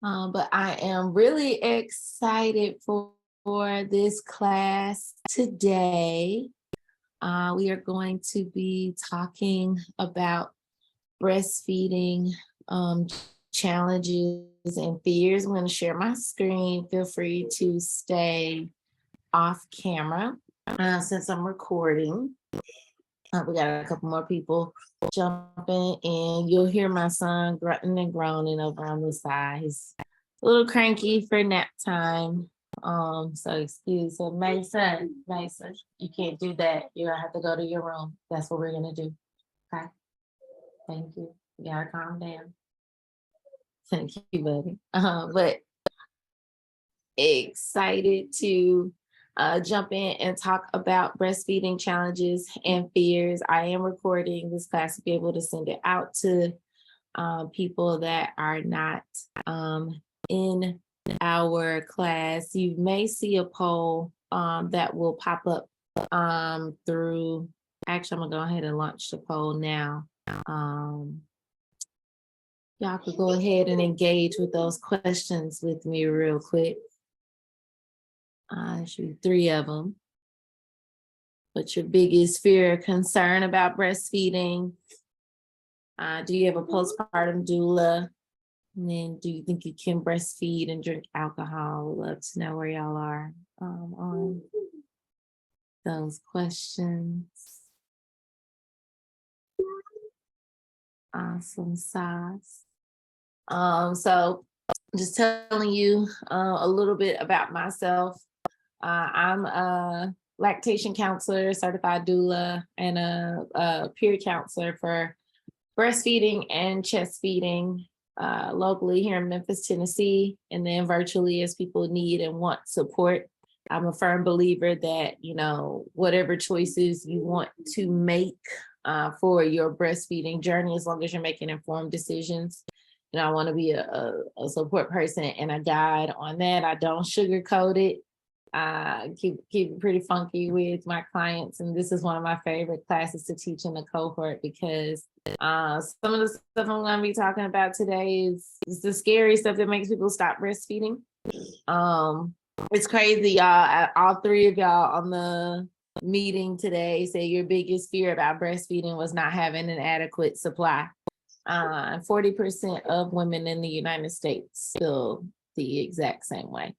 But I am really excited for this class today. We are going to be talking about breastfeeding challenges and fears. I'm going to share my screen. Feel free to stay off camera since I'm recording. We got a couple more people jumping in. You'll hear my son grunting and groaning over on the side. He's a little cranky for nap time. So excuse him. Mason, you can't do that. You're gonna have to go to your room. That's what we're gonna do. Okay. Thank you. You gotta calm down. Thank you, buddy. But excited to jump in and talk about breastfeeding challenges and fears. I am recording this class to be able to send it out to people that are not in our class. You may see a poll that will pop up through, actually, I'm gonna go ahead and launch the poll now. Y'all could go ahead and engage with those questions with me real quick. There should be 3 of them. What's your biggest fear or concern about breastfeeding? Do you have a postpartum doula? And then do you think you can breastfeed and drink alcohol? Would love to know where y'all are on those questions. Awesome sauce. So just telling you a little bit about myself. I'm a lactation counselor, certified doula, and a peer counselor for breastfeeding and chest feeding locally here in Memphis, Tennessee, and then virtually as people need and want support. I'm a firm believer that, whatever choices you want to make for your breastfeeding journey, as long as you're making informed decisions, I want to be a support person and a guide on that. I don't sugarcoat it. Keep it pretty funky with my clients, and this is one of my favorite classes to teach in the cohort because some of the stuff I'm going to be talking about today is the scary stuff that makes people stop breastfeeding. It's crazy, y'all. All 3 of y'all on the meeting today say your biggest fear about breastfeeding was not having an adequate supply. 40% of women in the United States feel the exact same way.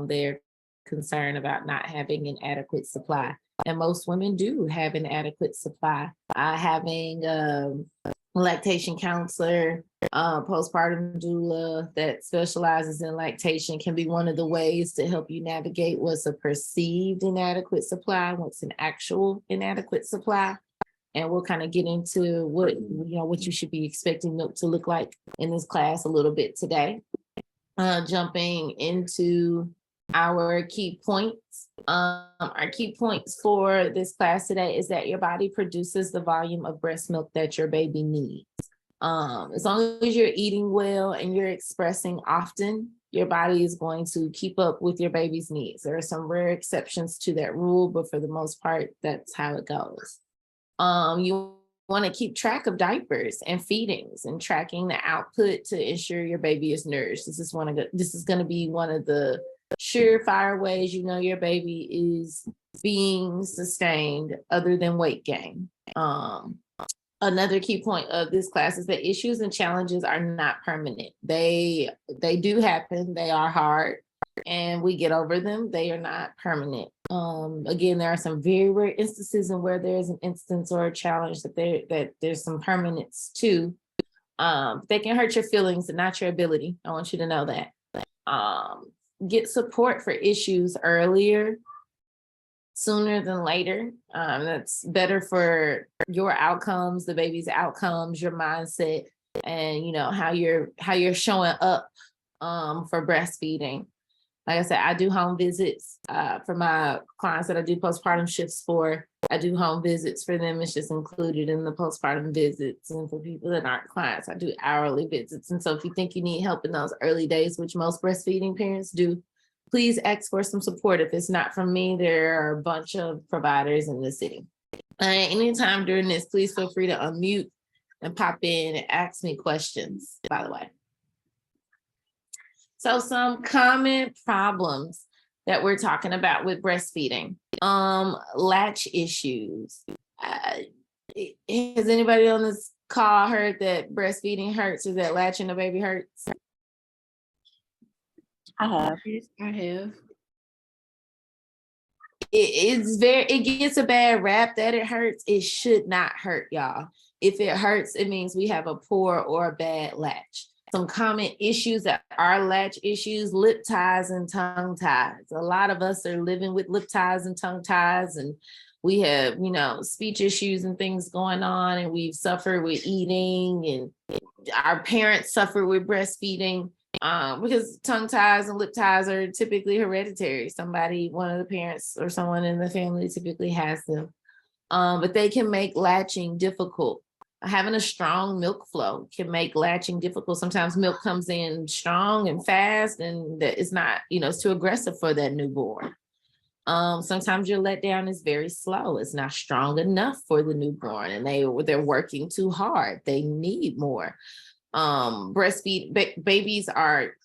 They're concerned about not having an adequate supply. And most women do have an adequate supply. Having a lactation counselor, postpartum doula that specializes in lactation can be one of the ways to help you navigate what's a perceived inadequate supply, what's an actual inadequate supply. And we'll kind of get into what you should be expecting milk to look like in this class a little bit today. Jumping into our key points. Our key points for this class today is that your body produces the volume of breast milk that your baby needs. As long as you're eating well and you're expressing often, your body is going to keep up with your baby's needs. There are some rare exceptions to that rule, but for the most part, that's how it goes. You want to keep track of diapers and feedings and tracking the output to ensure your baby is nourished. This is going to be one of the surefire ways your baby is being sustained other than weight gain. Another key point of this class is that issues and challenges are not permanent. They do happen. They are hard and we get over them. They are not permanent. Again, there are some very rare instances in where there's an instance or a challenge that there's some permanence to. They can hurt your feelings and not your ability. I want you to know that. Get support for issues earlier, sooner than later. That's better for your outcomes, the baby's outcomes, your mindset, and how you're showing up for breastfeeding. Like I said, I do home visits for my clients that I do postpartum shifts for. I do home visits for them. It's just included in the postpartum visits. And for people that aren't clients, I do hourly visits. And so if you think you need help in those early days, which most breastfeeding parents do, please ask for some support. If it's not from me, there are a bunch of providers in the city. Anytime during this, please feel free to unmute and pop in and ask me questions, by the way. So some common problems that we're talking about with breastfeeding, latch issues. Has anybody on this call heard that breastfeeding hurts or that latching a baby hurts? I have. Yes, I have. It gets a bad rap that it hurts. It should not hurt, y'all. If it hurts, it means we have a poor or a bad latch. Some common issues that are latch issues: lip ties and tongue ties. A lot of us are living with lip ties and tongue ties, and we have, speech issues and things going on, and we've suffered with eating, and our parents suffer with breastfeeding. Because tongue ties and lip ties are typically hereditary. One of the parents or someone in the family typically has them. But they can make latching difficult. Having a strong milk flow can make latching difficult. Sometimes milk comes in strong and fast, and it's not, it's too aggressive for that newborn. Sometimes your letdown is very slow. It's not strong enough for the newborn, and they're working too hard. They need more. Babies are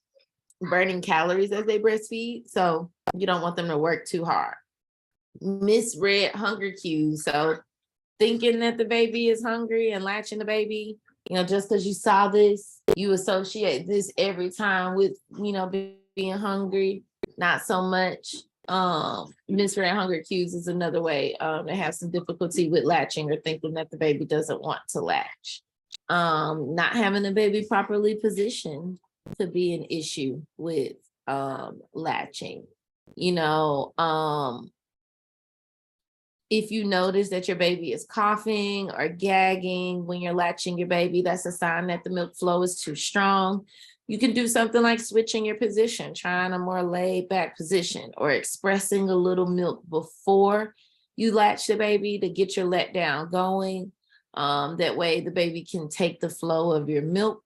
burning calories as they breastfeed, so you don't want them to work too hard. Misread hunger cues. So thinking that the baby is hungry and latching the baby, just because you saw this, you associate this every time with, being hungry. Not so much. Misread hunger cues is another way to have some difficulty with latching or thinking that the baby doesn't want to latch. Not having the baby properly positioned could be an issue with latching. If you notice that your baby is coughing or gagging when you're latching your baby, that's a sign that the milk flow is too strong. You can do something like switching your position, trying a more laid back position, or expressing a little milk before you latch the baby to get your letdown going. That way the baby can take the flow of your milk.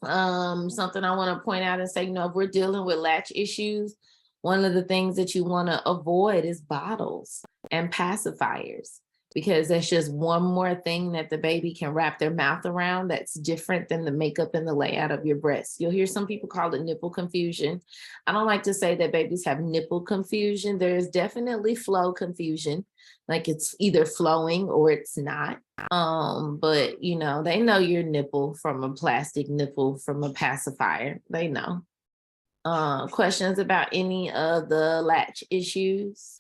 Something I want to point out and say, if we're dealing with latch issues, one of the things that you want to avoid is bottles and pacifiers, because that's just one more thing that the baby can wrap their mouth around that's different than the makeup and the layout of your breast. You'll hear some people call it nipple confusion. I don't like to say that babies have nipple confusion. There's definitely flow confusion, like it's either flowing or it's not. But they know your nipple from a plastic nipple from a pacifier. They know. Questions about any of the latch issues?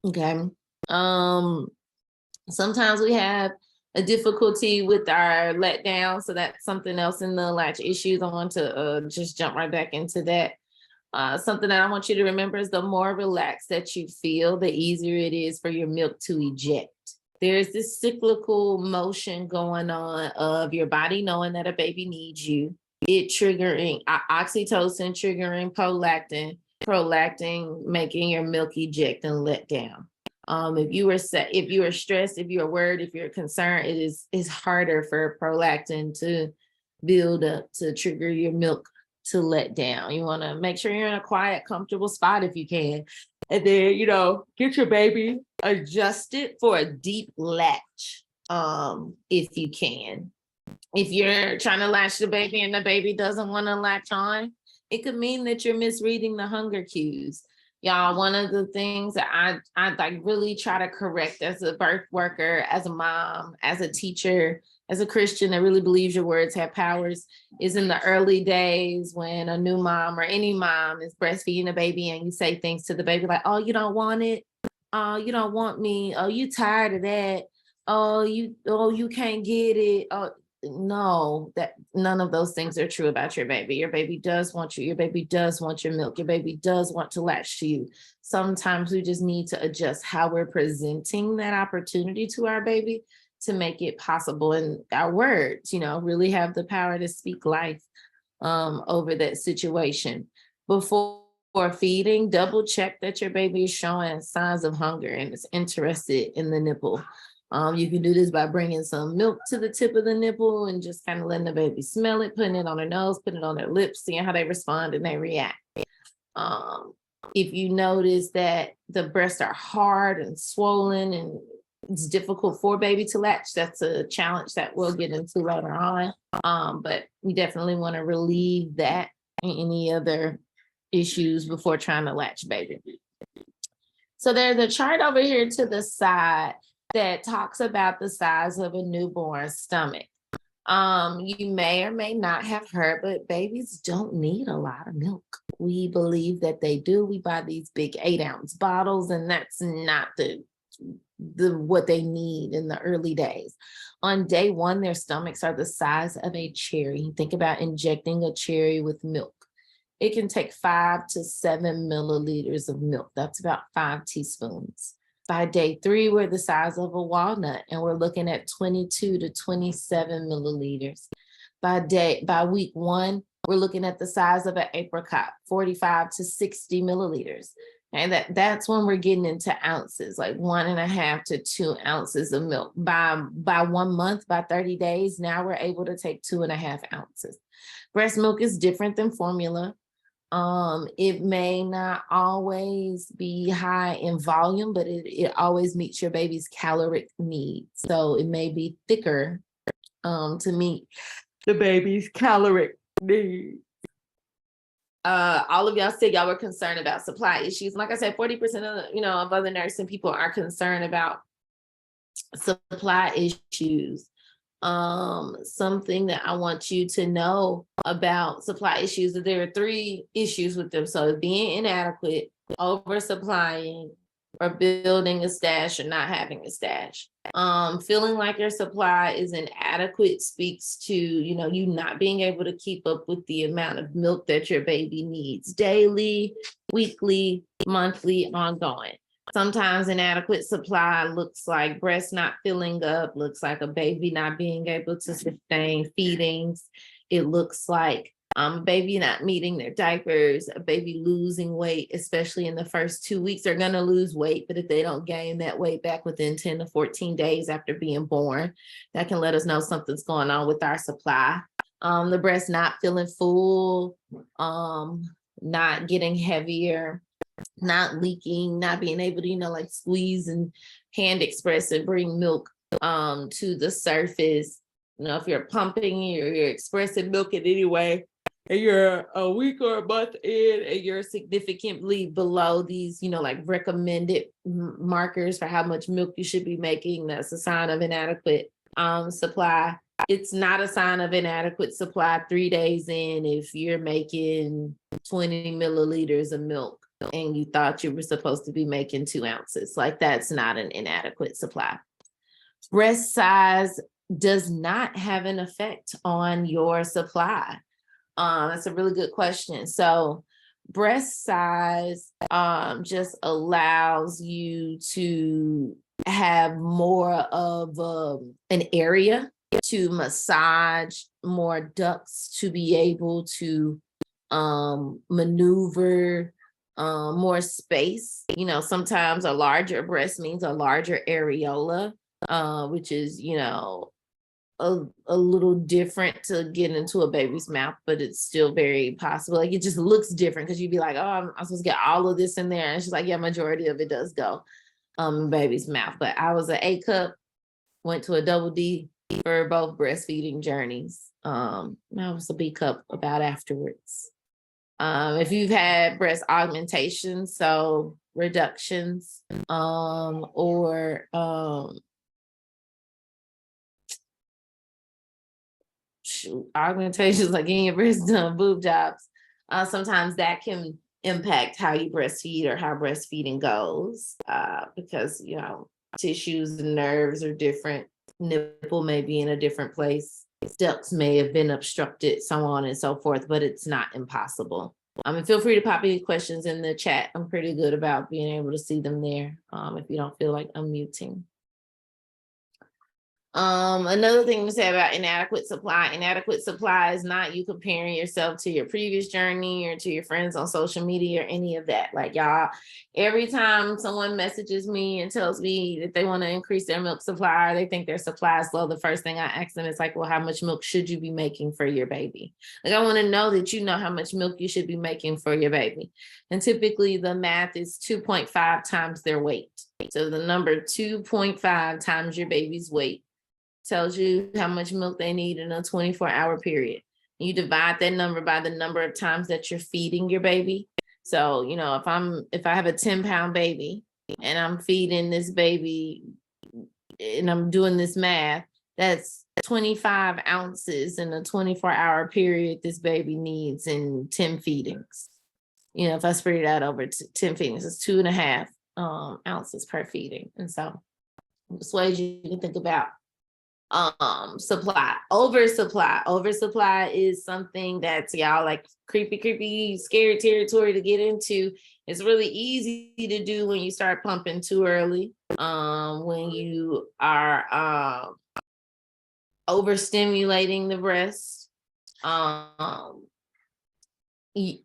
Okay. Sometimes we have a difficulty with our letdown, so that's something else in the latch issues. I want to just jump right back into that. Something that I want you to remember is the more relaxed that you feel, the easier it is for your milk to eject. There's this cyclical motion going on of your body knowing that a baby needs you, it triggering oxytocin, triggering prolactin, making your milk eject and let down. If you are stressed, if you're worried, if you're concerned, it's harder for prolactin to build up to trigger your milk to let down. You want to make sure you're in a quiet, comfortable spot if you can. And then, get your baby adjusted for a deep latch, if you can. If you're trying to latch the baby and the baby doesn't want to latch on, it could mean that you're misreading the hunger cues. Y'all, one of the things that I like really try to correct as a birth worker, as a mom, as a teacher, as a Christian that really believes your words have powers, is in the early days when a new mom or any mom is breastfeeding a baby and you say things to the baby like, oh, you don't want it? Oh, you don't want me? Oh, you tired of that? Oh, you can't get it? Oh, no, that none of those things are true about your baby. Your baby does want you. Your baby does want your milk. Your baby does want to latch to you. Sometimes we just need to adjust how we're presenting that opportunity to our baby to make it possible. And our words, really have the power to speak life over that situation. Before feeding, double check that your baby is showing signs of hunger and is interested in the nipple. You can do this by bringing some milk to the tip of the nipple and just kind of letting the baby smell it, putting it on their nose, putting it on their lips, seeing how they respond and they react. If you notice that the breasts are hard and swollen and it's difficult for baby to latch. That's a challenge that we'll get into later on. But we definitely want to relieve that and any other issues before trying to latch baby. So there's a chart over here to the side that talks about the size of a newborn stomach. You may or may not have heard, but babies don't need a lot of milk. We believe that they do. We buy these big 8-ounce bottles, and that's not the what they need in the early days. On day one, their stomachs are the size of a cherry. Think about injecting a cherry with milk. It can take 5 to 7 milliliters of milk. That's about 5 teaspoons. By day 3, we're the size of a walnut, and we're looking at 22 to 27 milliliters. By week 1, we're looking at the size of an apricot, 45 to 60 milliliters. And that's when we're getting into ounces, like 1.5 to 2 ounces of milk. By 1 month, by 30 days, now we're able to take 2.5 ounces. Breast milk is different than formula. It may not always be high in volume, but it always meets your baby's caloric needs. So it may be thicker to meet the baby's caloric needs. All of y'all said y'all were concerned about supply issues. Like I said, 40% of other nursing people are concerned about supply issues. Something that I want you to know about supply issues, that there are 3 issues with them. So being inadequate, oversupplying, or building a stash or not having a stash. Feeling like your supply is inadequate speaks to, you not being able to keep up with the amount of milk that your baby needs daily, weekly, monthly, ongoing. Sometimes inadequate supply looks like breast not filling up, looks like a baby not being able to sustain feedings. It looks like a baby not meeting their diapers, a baby losing weight, especially in the first 2 weeks. They're going to lose weight, but if they don't gain that weight back within 10 to 14 days after being born, that can let us know something's going on with our supply. The breast not feeling full, not getting heavier, not leaking, not being able to, like squeeze and hand express and bring milk to the surface. If you're pumping, you're expressing milk in any way, and you're a week or a month in and you're significantly below these, like recommended markers for how much milk you should be making, that's a sign of inadequate supply. It's not a sign of inadequate supply 3 days in if you're making 20 milliliters of milk and you thought you were supposed to be making 2 ounces. Like, that's not an inadequate supply. Breast size does not have an effect on your supply. That's a really good question. So breast size just allows you to have more of an area to massage, more ducts to be able to maneuver, more space. Sometimes a larger breast means a larger areola, which is, a little different to get into a baby's mouth, but it's still very possible. Like, it just looks different because you'd be like, oh, I'm supposed to get all of this in there. And she's like, yeah, majority of it does go in baby's mouth. But I was an A cup, went to a double D for both breastfeeding journeys. I was a B cup about afterwards. If you've had breast augmentation, so reductions, or augmentations, like getting your breasts done, boob jobs, sometimes that can impact how you breastfeed or how breastfeeding goes, because tissues and nerves are different. Nipple may be in a different place, ducts may have been obstructed, so on and so forth, but it's not impossible. And feel free to pop any questions in the chat. I'm pretty good about being able to see them there, if you don't feel like unmuting. Another thing to say about inadequate supply is not you comparing yourself to your previous journey or to your friends on social media or any of that. Like y'all, every time someone messages me and tells me that they want to increase their milk supply, or they think their supply is low, the first thing I ask them is like, well, how much milk should you be making for your baby? Like, I want to know that you know how much milk you should be making for your baby. And typically the math is 2.5 times their weight. So the number 2.5 times your baby's weight tells you how much milk they need in a 24-hour period. You divide that number by the number of times that you're feeding your baby. So, you know, if I have a 10-pound baby and I'm feeding this baby and I'm doing this math, that's 25 ounces in a 24-hour period this baby needs in 10 feedings. You know, if I spread it out over 10 feedings, it's 2.5 ounces per feeding. And so this way you can think about supply. Oversupply is something that's y'all like creepy scary territory to get into. It's really easy to do when you start pumping too early, when you are overstimulating the breast. It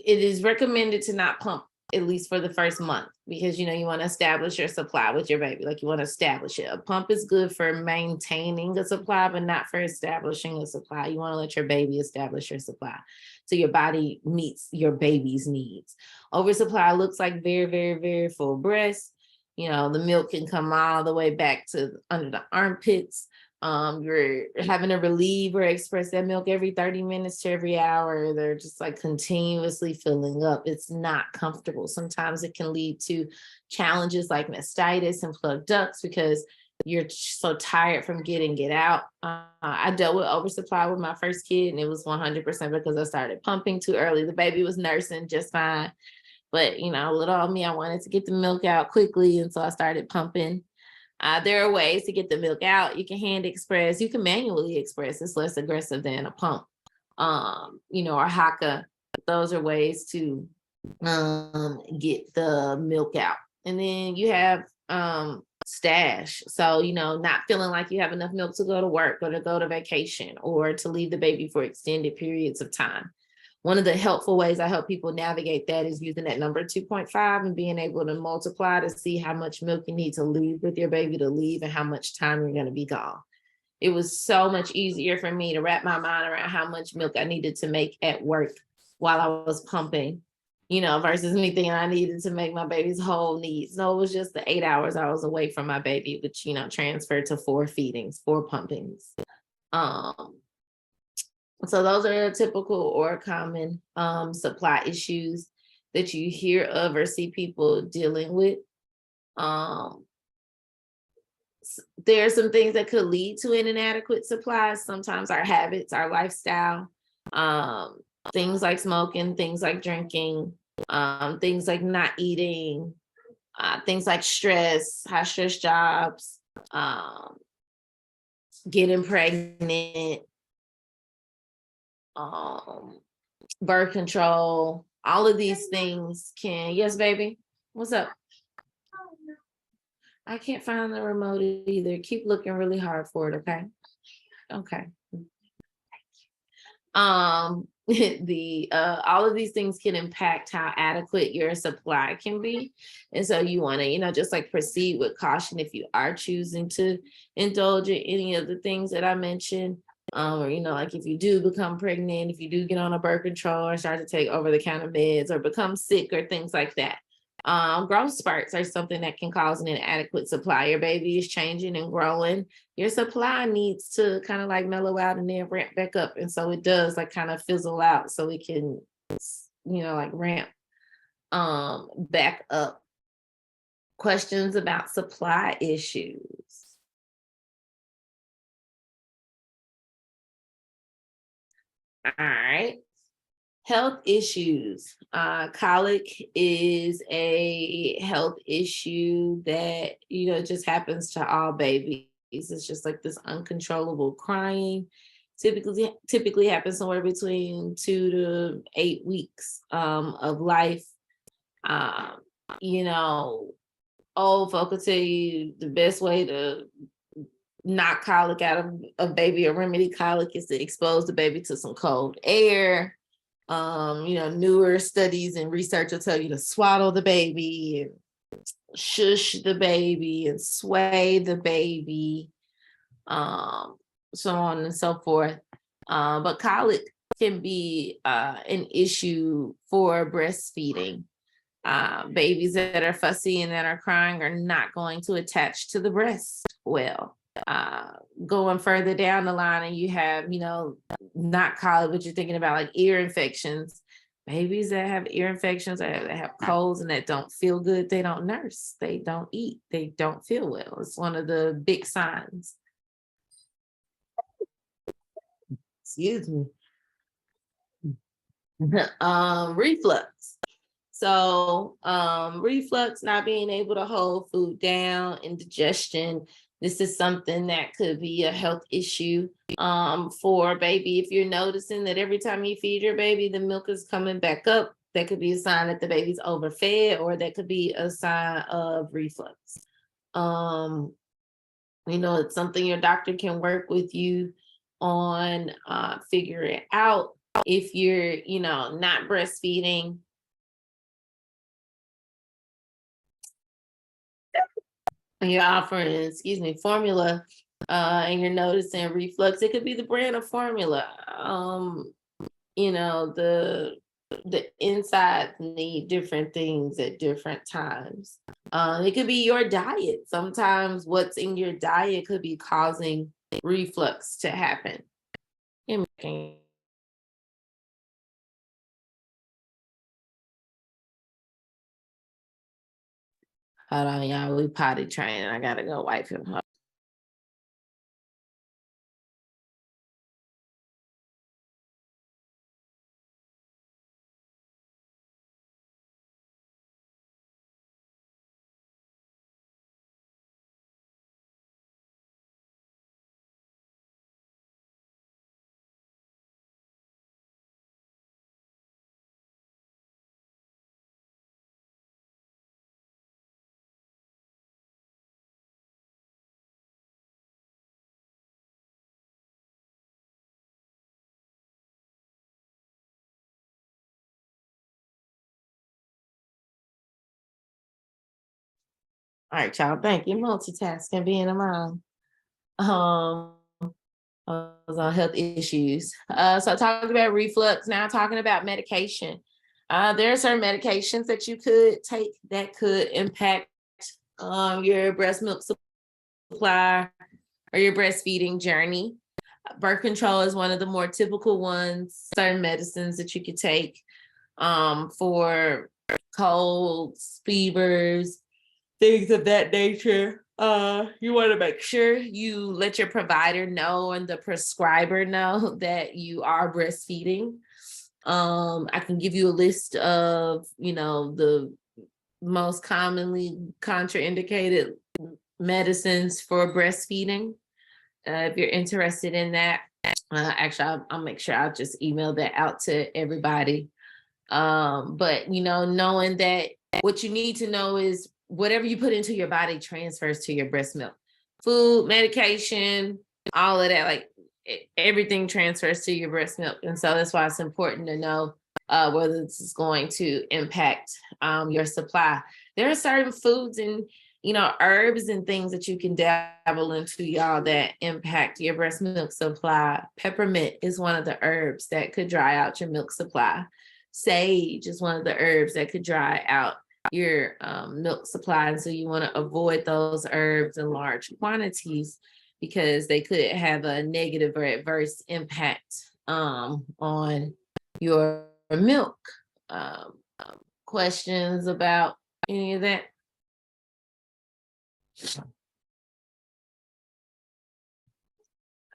is recommended to not pump at least for the first month, because you know you want to establish your supply with your baby. Like, you want to establish it. A pump is good for maintaining a supply, but not for establishing a supply. You want to let your baby establish your supply so your body meets your baby's needs. Oversupply looks like very full breasts. You know, the milk can come all the way back to under the armpits. You're having to relieve or express that milk every 30 minutes to every hour. They're just like continuously filling up. It's not comfortable. Sometimes it can lead to challenges like mastitis and plugged ducts because you're so tired from get out. I dealt with oversupply with my first kid, and it was 100% because I started pumping too early. The baby was nursing just fine, but you know, little old me, I wanted to get the milk out quickly, and so I started pumping. There are ways to get the milk out. You can hand express, you can manually express. It's less aggressive than a pump, you know, or Haka. Those are ways to get the milk out. And then you have stash. So, you know, not feeling like you have enough milk to go to work or to go to vacation or to leave the baby for extended periods of time. One of the helpful ways I help people navigate that is using that number 2.5 and being able to multiply to see how much milk you need to leave with your baby to leave and how much time you're going to be gone. It was so much easier for me to wrap my mind around how much milk I needed to make at work while I was pumping, you know, versus me thinking I needed to make my baby's whole needs. No, it was just the 8 hours I was away from my baby, which, you know, transferred to 4 feedings, 4 pumpings. So those are typical or common supply issues that you hear of or see people dealing with. There are some things that could lead to an inadequate supply. Sometimes our habits, our lifestyle, things like smoking, things like drinking, things like not eating, things like stress, high stress jobs, getting pregnant, birth control, all of these things can, yes, baby, what's up? I can't find the remote either. Keep looking really hard for it, okay? Okay. The all of these things can impact how adequate your supply can be. And so you want to, you know, just like proceed with caution if you are choosing to indulge in any of the things that I mentioned. Or, you know, like if you do become pregnant, if you do get on a birth control or start to take over-the-counter meds or become sick or things like that. Growth spurts are something that can cause an inadequate supply. Your baby is changing and growing. Your supply needs to kind of like mellow out and then ramp back up. And so it does like kind of fizzle out so it can, you know, like ramp back up. Questions about supply issues. All right. Health issues. Colic is a health issue that, you know, just happens to all babies. It's just like this uncontrollable crying. Typically happens somewhere between 2 to 8 weeks of life. You know, old folk will tell you the best way to knock colic out of a baby or remedy colic is to expose the baby to some cold air. Newer studies and research will tell you to swaddle the baby and shush the baby and sway the baby, so on and so forth. But colic can be an issue for breastfeeding. Babies that are fussy and that are crying are not going to attach to the breast well. Going further down the line and you have, not colic, but you're thinking about like ear infections. Babies that have ear infections or that have colds and that don't feel good, they don't nurse, they don't eat, they don't feel well. It's one of the big signs. Excuse me. Reflux. So reflux, not being able to hold food down, indigestion. This is something that could be a health issue for a baby. If you're noticing that every time you feed your baby, the milk is coming back up, that could be a sign that the baby's overfed, or that could be a sign of reflux. It's something your doctor can work with you on, figure it out. If you're, not breastfeeding, and you're offering, formula, and you're noticing reflux, it could be the brand of formula. The insides need different things at different times. It could be your diet. Sometimes what's in your diet could be causing reflux to happen. Hold on, y'all. We potty training. I gotta go wipe him up. All right, y'all. Thank you. Multitasking, being a mom. On health issues. So I talked about reflux. Now talking about medication. There are certain medications that you could take that could impact your breast milk supply or your breastfeeding journey. Birth control is one of the more typical ones. Certain medicines that you could take for colds, fevers, things of that nature. You want to make sure you let your provider know and the prescriber know that you are breastfeeding. I can give you a list of, the most commonly contraindicated medicines for breastfeeding. If you're interested in that, actually, I'll make sure I'll just email that out to everybody. But, knowing that what you need to know is whatever you put into your body transfers to your breast milk. Food, medication, all of that, like everything transfers to your breast milk. And so that's why it's important to know whether this is going to impact your supply. There are certain foods and, herbs and things that you can dabble into, y'all, that impact your breast milk supply. Peppermint is one of the herbs that could dry out your milk supply. Sage is one of the herbs that could dry out your milk supply. And so you want to avoid those herbs in large quantities because they could have a negative or adverse impact on your milk. Questions about any of that?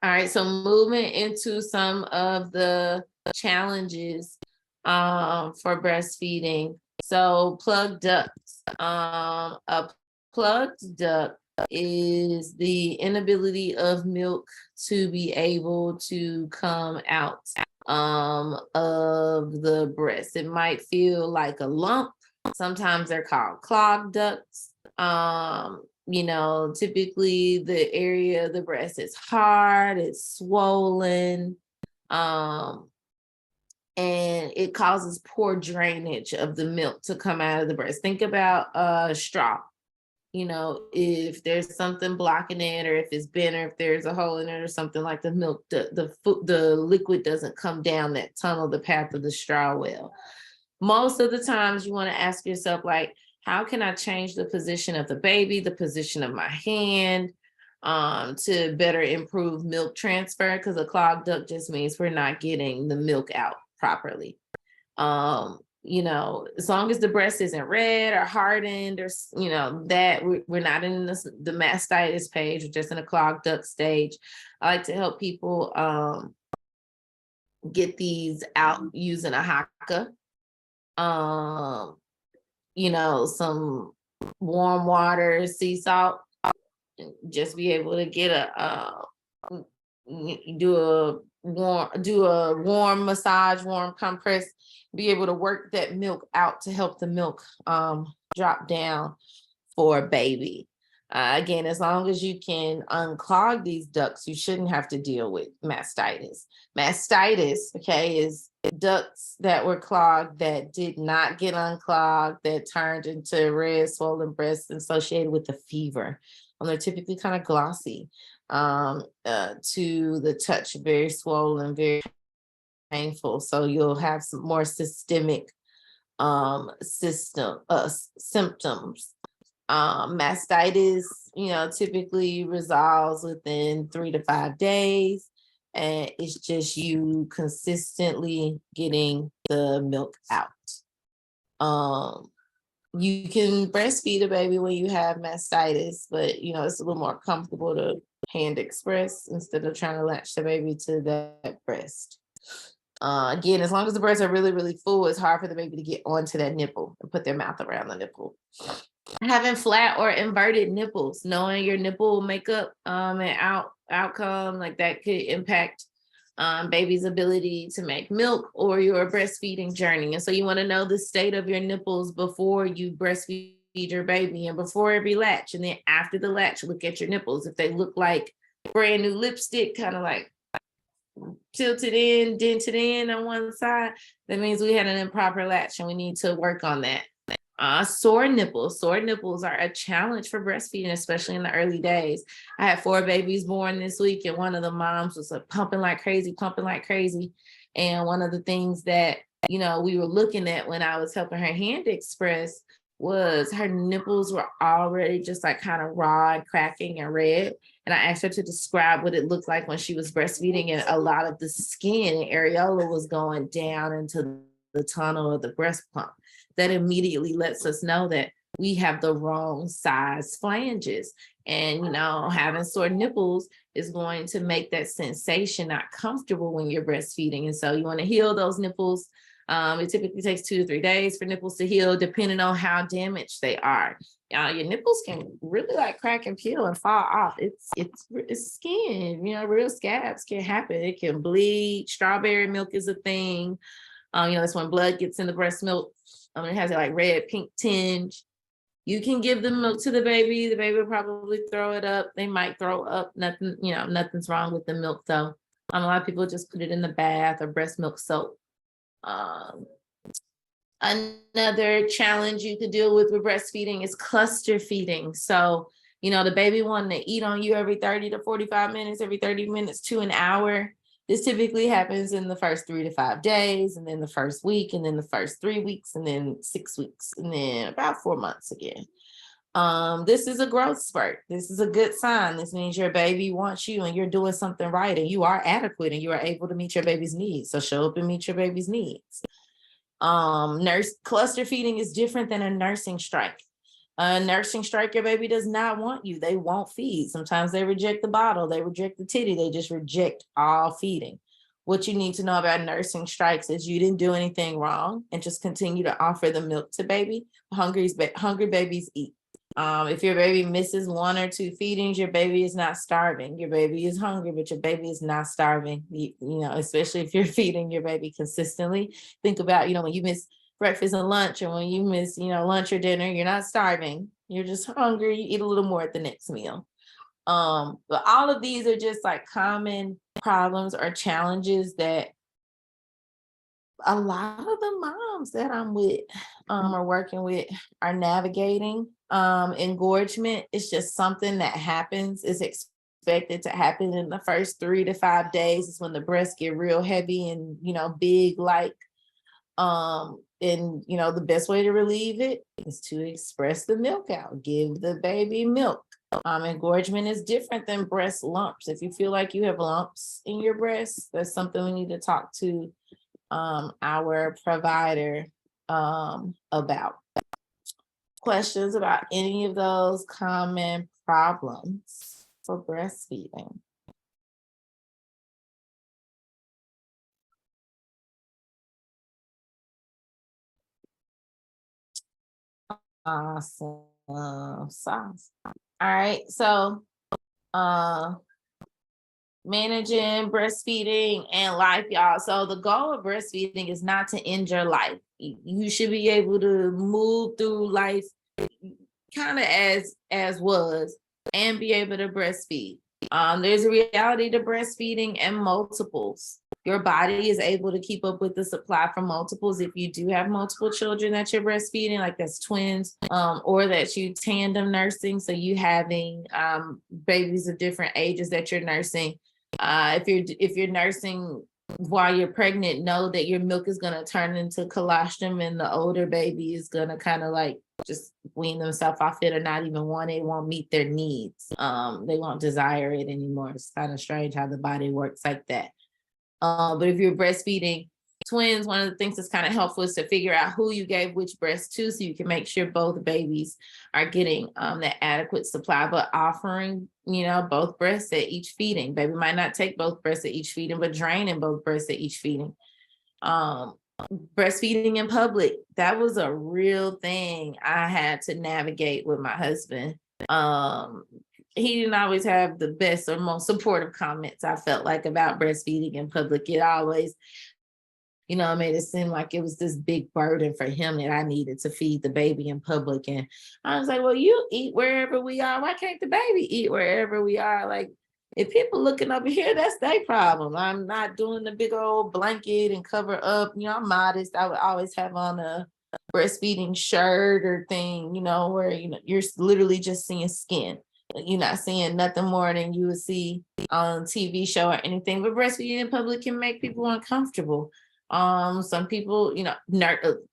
All right, so moving into some of the challenges for breastfeeding. So plugged ducts. A plugged duct is the inability of milk to be able to come out of the breast. It might feel like a lump. Sometimes they're called clogged ducts. Typically the area of the breast is hard, it's swollen, um, and it causes poor drainage of the milk to come out of the breast. Think about a straw. If there's something blocking it, or if it's bent, or if there's a hole in it or something, like the milk, the liquid doesn't come down that tunnel, the path of the straw well. Most of the times you want to ask yourself, like, how can I change the position of the baby, the position of my hand, to better improve milk transfer? Because a clogged duct just means we're not getting the milk out properly. As long as the breast isn't red or hardened, or that we're not in the mastitis page, we're just in a clogged duct stage. I like to help people get these out using a haka. Some warm water, sea salt, just be able to get do a warm massage, warm compress, be able to work that milk out to help the milk drop down for a baby. Again, as long as you can unclog these ducts, you shouldn't have to deal with mastitis. Mastitis, okay, is ducts that were clogged that did not get unclogged, that turned into red swollen breasts associated with the fever. They're typically kind of glossy to the touch, very swollen, very painful. So you'll have some more systemic symptoms. Mastitis, typically resolves within 3 to 5 days, and it's just you consistently getting the milk out. You can breastfeed a baby when you have mastitis, but it's a little more comfortable to hand express instead of trying to latch the baby to that breast. Again, as long as the breasts are really, really full, it's hard for the baby to get onto that nipple and put their mouth around the nipple. Having flat or inverted nipples, knowing your nipple makeup and outcome, like that could impact baby's ability to make milk or your breastfeeding journey. And so you want to know the state of your nipples before you breastfeed your baby, and before every latch. And then after the latch, look at your nipples. If they look like brand new lipstick, kind of like tilted in, dented in on one side, that means we had an improper latch and we need to work on that. Sore nipples. Sore nipples are a challenge for breastfeeding, especially in the early days. I had 4 babies born this week, and one of the moms was pumping like crazy. And one of the things that, we were looking at when I was helping her hand express was her nipples were already just like kind of raw and cracking and red. And I asked her to describe what it looked like when she was breastfeeding, and a lot of the skin and areola was going down into the tunnel of the breast pump. That immediately lets us know that we have the wrong size flanges. And, having sore nipples is going to make that sensation not comfortable when you're breastfeeding. And so you want to heal those nipples. It typically takes 2 to 3 days for nipples to heal, depending on how damaged they are. Your nipples can really like crack and peel and fall off. It's skin, real scabs can happen. It can bleed. Strawberry milk is a thing. That's when blood gets in the breast milk. It has a like red, pink tinge. You can give the milk to the baby. The baby will probably throw it up. They might throw up. Nothing, nothing's wrong with the milk though. A lot of people just put it in the bath or breast milk soap. Another challenge you could deal with breastfeeding is cluster feeding. So, the baby wanting to eat on you every 30 to 45 minutes, every 30 minutes to an hour. This typically happens in the first 3 to 5 days, and then the first week, and then the first 3 weeks, and then 6 weeks, and then about 4 months again. This is a growth spurt. This is a good sign. This means your baby wants you and you're doing something right, and you are adequate and you are able to meet your baby's needs. So show up and meet your baby's needs. Cluster feeding is different than a nursing strike. A nursing strike, your baby does not want you. They won't feed. Sometimes they reject the bottle, they reject the titty, they just reject all feeding. What you need to know about nursing strikes is you didn't do anything wrong, and just continue to offer the milk to baby. Hungry babies eat. If your baby misses 1 or 2 feedings, your baby is not starving. Your baby is hungry, but your baby is not starving. Especially if you're feeding your baby consistently. Think about, when you miss breakfast and lunch, or when you miss, lunch or dinner, you're not starving. You're just hungry, you eat a little more at the next meal. But all of these are just like common problems or challenges that a lot of the moms that I'm with or working with are navigating. Engorgement is just something that happens. It's expected to happen in the first 3 to 5 days. Is when the breasts get real heavy and big, like and the best way to relieve it is to express the milk out, give the baby milk. Engorgement is different than breast lumps. If you feel like you have lumps in your breast, that's something we need to talk to our provider about. Questions about any of those common problems for breastfeeding? Awesome sauce. All right, so managing breastfeeding and life, y'all. So the goal of breastfeeding is not to end your life. You should be able to move through life kind of as was and be able to breastfeed. There's a reality to breastfeeding and multiples. Your body is able to keep up with the supply for multiples if you do have multiple children that you're breastfeeding, like that's twins, or that you tandem nursing, so you having babies of different ages that you're nursing. If you're nursing while you're pregnant, know that your milk is going to turn into colostrum, and the older baby is going to kind of like just wean themselves off it or not even want it. It won't meet their needs. They won't desire it anymore. It's kind of strange how the body works like that. But if you're breastfeeding twins, one of the things that's kind of helpful is to figure out who you gave which breast to, so you can make sure both babies are getting that adequate supply, but offering, both breasts at each feeding. Baby might not take both breasts at each feeding, but draining both breasts at each feeding. Breastfeeding in public, that was a real thing I had to navigate with my husband. He didn't always have the best or most supportive comments, I felt like, about breastfeeding in public. It always, made it seem like it was this big burden for him that I needed to feed the baby in public. And I was like, well, you eat wherever we are. Why can't the baby eat wherever we are? Like, if people looking over here, that's their problem. I'm not doing the big old blanket and cover up. I'm modest. I would always have on a breastfeeding shirt or thing, where, you're literally just seeing skin. You're not seeing nothing more than you would see on TV show or anything. But breastfeeding in public can make people uncomfortable. Some people,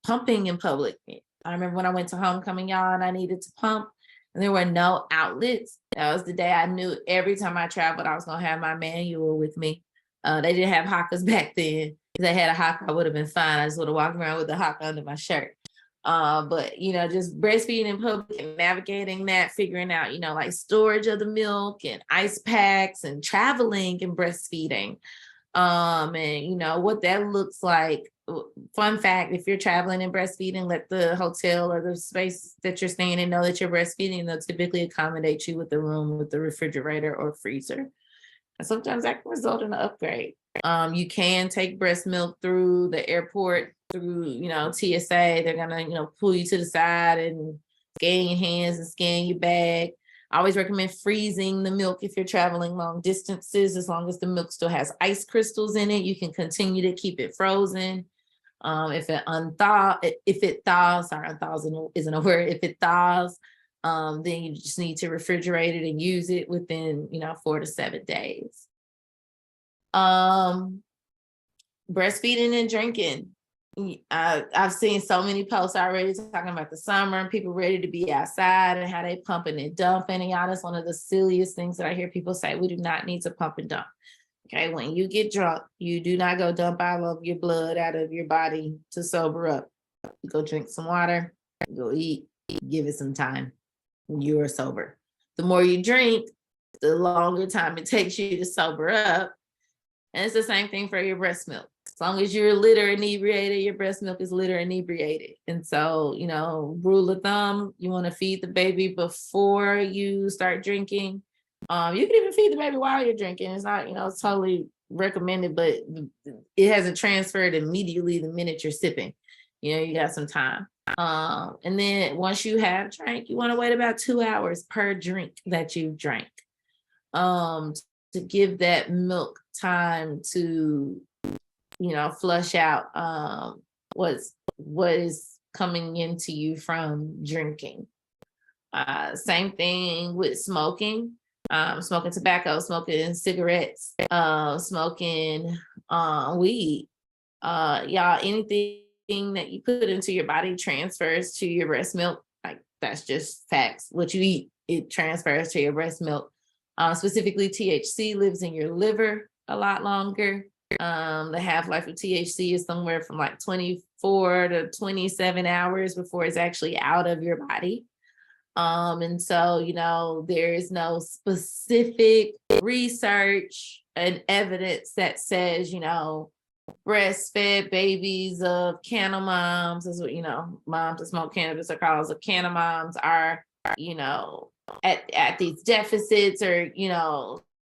pumping in public. I remember when I went to homecoming, y'all, and I needed to pump, and there were no outlets. That was the day I knew every time I traveled, I was gonna have my manual with me. They didn't have hockers back then. If they had a hocker, I would have been fine. I just would have walked around with a hocker under my shirt. But just breastfeeding in public and navigating that, figuring out, like storage of the milk and ice packs and traveling and breastfeeding. And what that looks like. Fun fact, if you're traveling and breastfeeding, let the hotel or the space that you're staying in know that you're breastfeeding. They'll typically accommodate you with the room with the refrigerator or freezer. And sometimes that can result in an upgrade. You can take breast milk through the airport, through, TSA. They're gonna, pull you to the side and scan your hands and scan your bag. I always recommend freezing the milk if you're traveling long distances. As long as the milk still has ice crystals in it, you can continue to keep it frozen. If it thaws, sorry, unthaws isn't a word. If it thaws, then you just need to refrigerate it and use it within, 4 to 7 days. Breastfeeding and drinking. I've seen so many posts already talking about the summer and people ready to be outside and how they pumping and dumping. And y'all, that's one of the silliest things that I hear people say. We do not need to pump and dump. Okay, when you get drunk, you do not go dump all of your blood out of your body to sober up. You go drink some water, go eat, give it some time when you are sober. The more you drink, the longer time it takes you to sober up. And it's the same thing for your breast milk. As long as you're litter inebriated, your breast milk is litter inebriated. And so, rule of thumb, you want to feed the baby before you start drinking. You can even feed the baby while you're drinking. It's not, it's totally recommended, but it hasn't transferred immediately the minute you're sipping. You got some time. And then once you have drank, you want to wait about 2 hours per drink that you've drank, um, to give that milk time to, flush out what is coming into you from drinking. Same thing with smoking. Smoking tobacco, smoking cigarettes, smoking weed. Y'all, anything that you put into your body transfers to your breast milk. Like, that's just facts. What you eat, it transfers to your breast milk. Specifically, THC lives in your liver a lot longer. The half-life of THC is somewhere from like 24 to 27 hours before it's actually out of your body. And so, there is no specific research and evidence that says, breastfed babies of canna moms, is what, moms that smoke cannabis are called, of canna moms are, at these deficits or,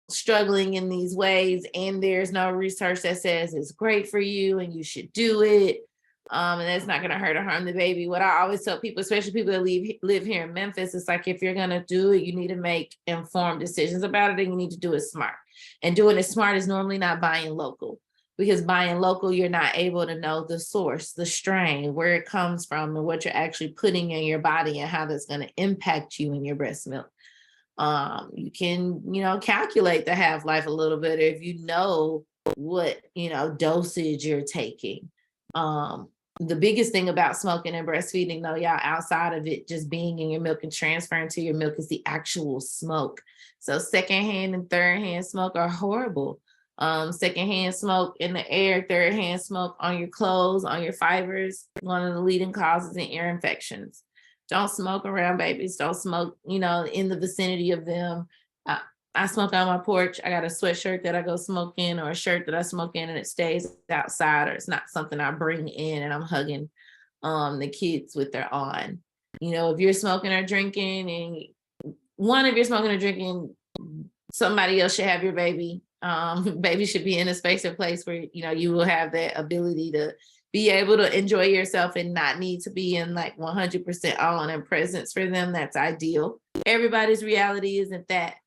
struggling in these ways. And there's no research that says it's great for you and you should do it. And that's not going to hurt or harm the baby. What I always tell people, especially people that live here in Memphis, it's like, if you're going to do it, you need to make informed decisions about it, and you need to do it smart. And doing it smart is normally not buying local, because buying local, you're not able to know the source, the strain, where it comes from, and what you're actually putting in your body and how that's going to impact you in your breast milk. You can, calculate the half-life a little bit if you know what, dosage you're taking. The biggest thing about smoking and breastfeeding, though, y'all, outside of it just being in your milk and transferring to your milk, is the actual smoke. So secondhand and third-hand smoke are horrible. Secondhand smoke in the air, third-hand smoke on your clothes, on your fibers, one of the leading causes in ear infections. Don't smoke around babies. Don't smoke, in the vicinity of them. I smoke on my porch. I got a sweatshirt that I go smoke in, or a shirt that I smoke in, and it stays outside, or it's not something I bring in and I'm hugging the kids with their on. If you're smoking or drinking, and if you're smoking or drinking, somebody else should have your baby. Baby should be in a space or place where, you will have that ability to be able to enjoy yourself and not need to be in like 100% on and presence for them. That's ideal. Everybody's reality isn't that.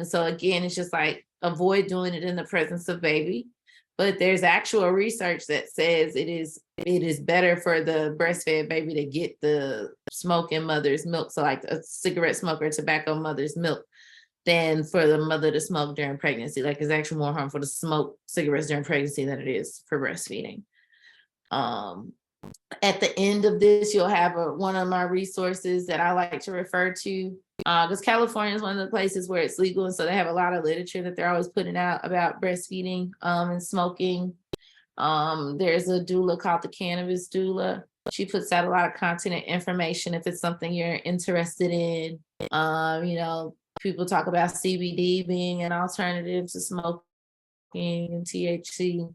So again, it's just like, avoid doing it in the presence of baby. But there's actual research that says it is better for the breastfed baby to get the smoking mother's milk, so like a cigarette smoker, tobacco mother's milk, than for the mother to smoke during pregnancy. Like, it's actually more harmful to smoke cigarettes during pregnancy than it is for breastfeeding. At the end of this, you'll have one of my resources that I like to refer to, because California is one of the places where it's legal, and so they have a lot of literature that they're always putting out about breastfeeding and smoking. There's a doula called the Cannabis Doula. She puts out a lot of content and information if it's something you're interested in. People talk about CBD being an alternative to smoking, and THC.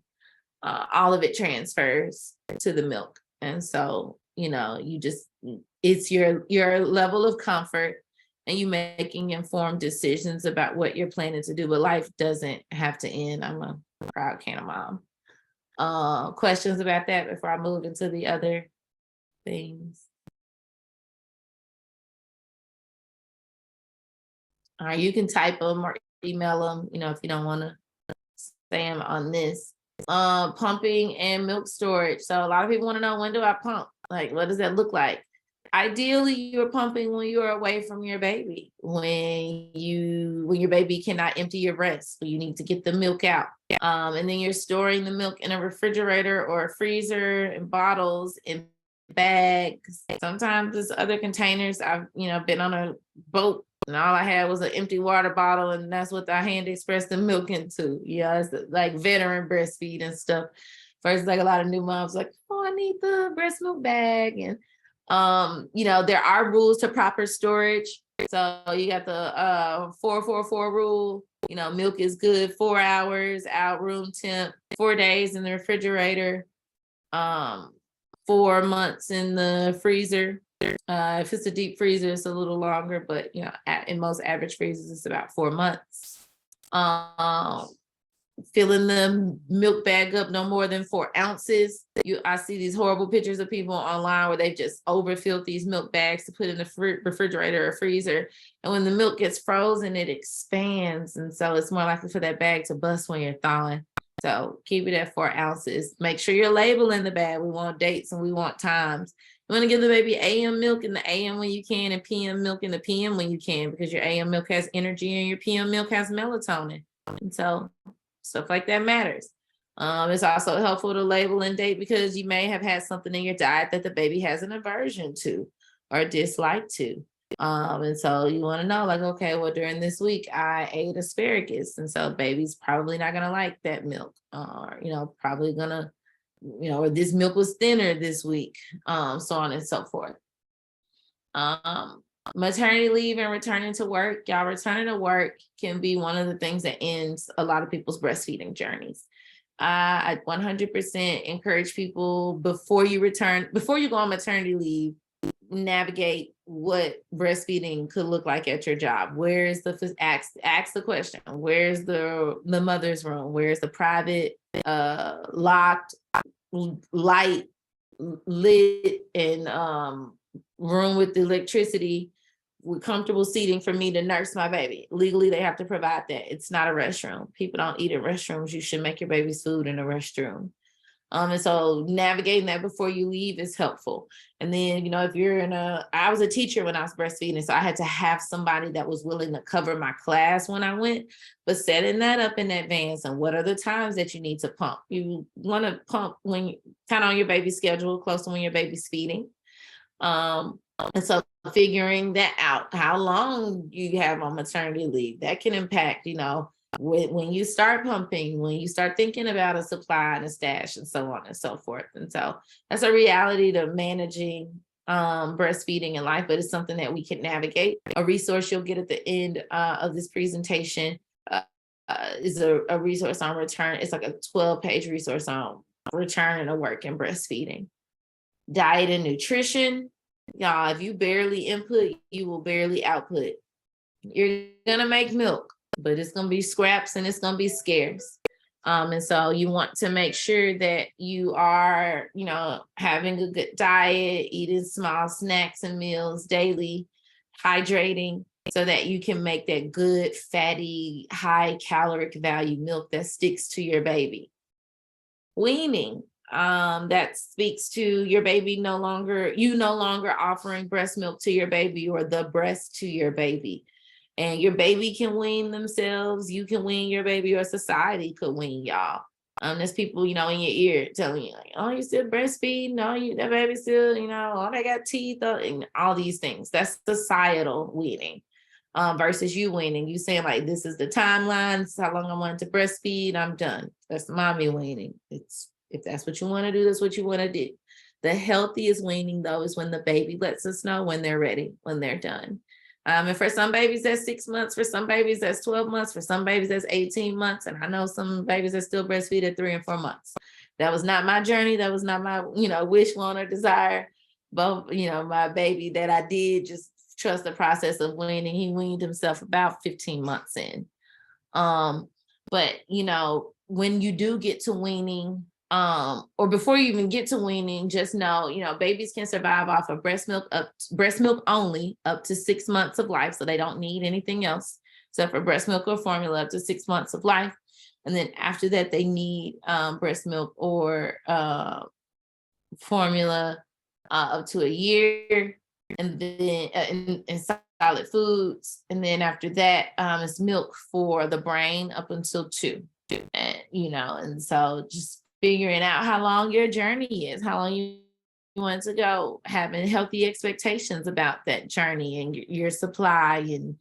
All of it transfers to the milk. And so, it's your level of comfort, and you making informed decisions about what you're planning to do. But life doesn't have to end. I'm a proud canna mom. Questions about that before I move into the other things? All right, you can type them or email them, if you don't want to say them on this. Pumping and milk storage. So a lot of people want to know, when do I pump? Like, what does that look like? Ideally, you're pumping when you're away from your baby, when your baby cannot empty your breast, when you need to get the milk out. And then you're storing the milk in a refrigerator or a freezer, in bottles, in bags. Sometimes there's other containers. I've been on a boat, and all I had was an empty water bottle, and that's what I hand express the milk into. It's like veteran breastfeed and stuff. First, like, a lot of new moms like, oh, I need the breast milk bag. And there are rules to proper storage. So you got the 4-4-4 rule. Milk is good 4 hours out room temp, 4 days in the refrigerator, 4 months in the freezer. If it's a deep freezer, it's a little longer, but in most average freezers, it's about 4 months. filling the milk bag up no more than 4 ounces. I see these horrible pictures of people online where they've just overfilled these milk bags to put in the refrigerator or freezer. And when the milk gets frozen, it expands. And so it's more likely for that bag to bust when you're thawing. So keep it at 4 ounces. Make sure you're labeling the bag. We want dates and we want times. You want to give the baby AM milk in the AM when you can, and PM milk in the PM when you can, because your AM milk has energy and your PM milk has melatonin. And so stuff like that matters. It's also helpful to label and date because you may have had something in your diet that the baby has an aversion to or dislike to. And so you want to know, like, okay, well, during this week I ate asparagus, and so baby's probably not gonna like that milk, or probably gonna, or this milk was thinner this week, so on and so forth. Maternity leave and returning to work. Y'all, returning to work can be one of the things that ends a lot of people's breastfeeding journeys. I 100% encourage people before you go on maternity leave, navigate what breastfeeding could look like at your job. Where is ask the question, where's the mother's room? Where's the private, locked, light, lit, and room with the electricity with comfortable seating for me to nurse my baby? Legally, they have to provide that. It's not a restroom. People don't eat in restrooms. You should make your baby's food in a restroom. And so navigating that before you leave is helpful. And then, if I was a teacher when I was breastfeeding, so I had to have somebody that was willing to cover my class when I went, but setting that up in advance. And what are the times that you need to pump? You want to pump when kind of on your baby's schedule, close to when your baby's feeding. And so figuring that out, how long you have on maternity leave, that can impact, when you start pumping, when you start thinking about a supply and a stash, and so on and so forth. And so that's a reality to managing breastfeeding in life, but it's something that we can navigate. A resource you'll get at the end of this presentation is a resource on return. It's like a 12-page resource on returning to work and breastfeeding. Diet and nutrition. Y'all, if you barely input, you will barely output. You're gonna make milk, but it's gonna be scraps and it's gonna be scarce. And so you want to make sure that you are, having a good diet, eating small snacks and meals daily, hydrating, so that you can make that good, fatty, high caloric value milk that sticks to your baby. Weaning. That speaks to your baby no longer offering breast milk to your baby or the breast to your baby. And your baby can wean themselves, you can wean your baby, or society could wean y'all. There's people, in your ear telling you, like, oh, you still breastfeed? No, that baby still, oh, they got teeth, and all these things. That's societal weaning. Versus you weaning, you saying, like, this is the timeline, this is how long I want to breastfeed, I'm done. That's mommy weaning. If that's what you want to do, that's what you want to do. The healthiest weaning, though, is when the baby lets us know when they're ready, when they're done. And for some babies, that's 6 months. For some babies, that's 12 months. For some babies, that's 18 months. And I know some babies that still breastfeed at 3 and 4 months. That was not my journey. That was not my, wish, want, or desire. But, my baby that I did just trust the process of weaning. He weaned himself about 15 months in. But, when you do get to weaning, or before you even get to weaning, just know, babies can survive off of breast milk only up to 6 months of life. So they don't need anything else except for breast milk or formula up to 6 months of life. And then after that, they need breast milk or formula up to a year, and then in solid foods. And then after that, it's milk for the brain up until 2. And, and so just figuring out how long your journey is, how long you want to go, having healthy expectations about that journey and your supply and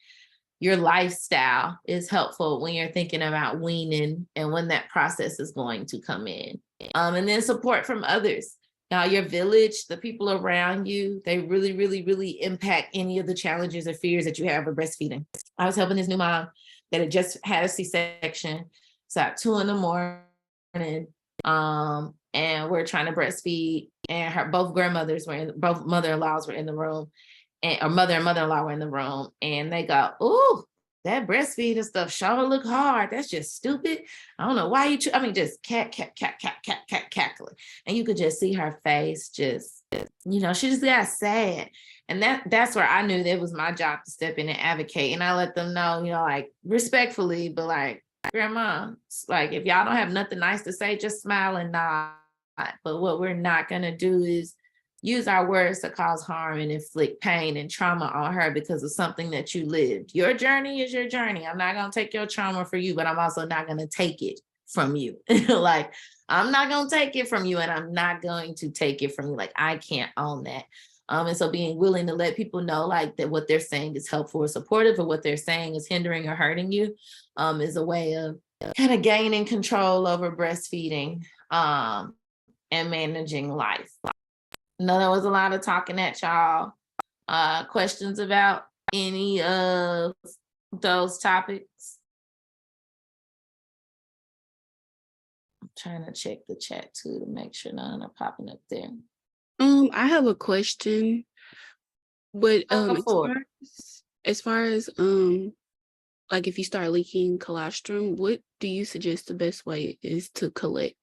your lifestyle is helpful when you're thinking about weaning and when that process is going to come in. And then support from others. Now, your village, the people around you, they really, really, really impact any of the challenges or fears that you have with breastfeeding. I was helping this new mom that had just had a C-section. So at 2 a.m, and we're trying to breastfeed, and both mother-in-laws were in the room, or mother and mother-in-law were in the room, and they go, "Ooh, that breastfeeding stuff sure look hard. That's just stupid. I don't know why you, just cackling. And you could just see her face, just, she just got sad. And that's where I knew that was my job to step in and advocate. And I let them know, like respectfully, but like, grandma, like if y'all don't have nothing nice to say, just smile and nod. But what we're not going to do is use our words to cause harm and inflict pain and trauma on her because of something that you lived. Your journey is your journey. I'm not going to take your trauma for you, but I'm also not going to take it from you. Like, I'm not going to take it from you, and I'm not going to take it from you. Like, I can't own that. And so being willing to let people know like that what they're saying is helpful or supportive, or what they're saying is hindering or hurting you, is a way of kind of gaining control over breastfeeding and managing life. No, there was a lot of talking at y'all. Questions about any of those topics? I'm trying to check the chat too to make sure none are popping up there. I have a question, but as far as like if you start leaking colostrum, what do you suggest the best way is to collect?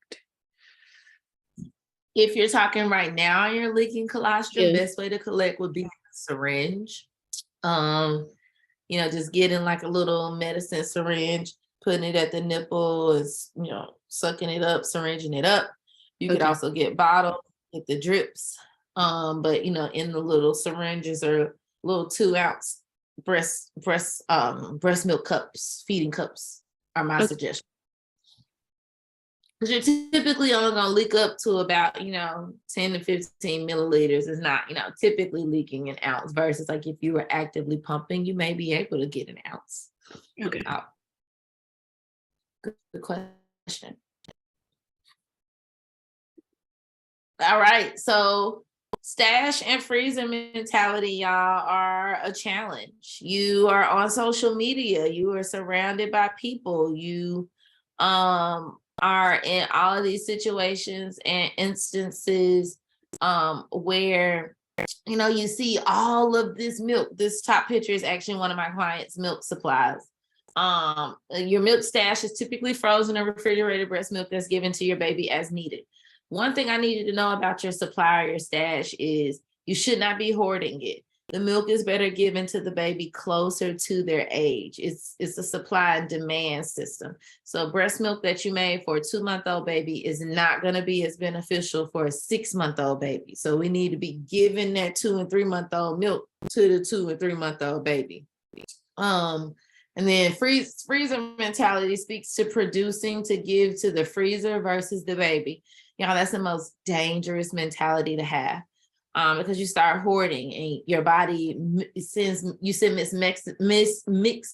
If you're talking right now, you're leaking colostrum, best way to collect would be a syringe. Just getting like a little medicine syringe, putting it at the nipple, is sucking it up, syringing it up. You could also get bottles, get the drips. But in the little syringes or little 2-ounce breast milk cups, feeding cups are my suggestion. Because you're typically only going to leak up to about 10 to 15 milliliters. Is not typically leaking an ounce, versus like if you were actively pumping, you may be able to get an ounce. Okay. Good question. All right, so stash and freezer mentality, y'all, are a challenge. You are on social media, you are surrounded by people, you are in all of these situations and instances where you see all of this milk. This top picture is actually one of my clients' milk supplies. Your milk stash is typically frozen or refrigerated breast milk that's given to your baby as needed. One thing I need you to know about your supply or your stash is you should not be hoarding it. The milk is better given to the baby closer to their age. It's a supply and demand system. So breast milk that you made for a 2-month-old baby is not going to be as beneficial for a 6-month-old baby. So we need to be giving that 2 and 3-month-old milk to the 2 and 3-month-old baby. And then freezer mentality speaks to producing to give to the freezer versus the baby. That's the most dangerous mentality to have. Because you start hoarding and your body send mixed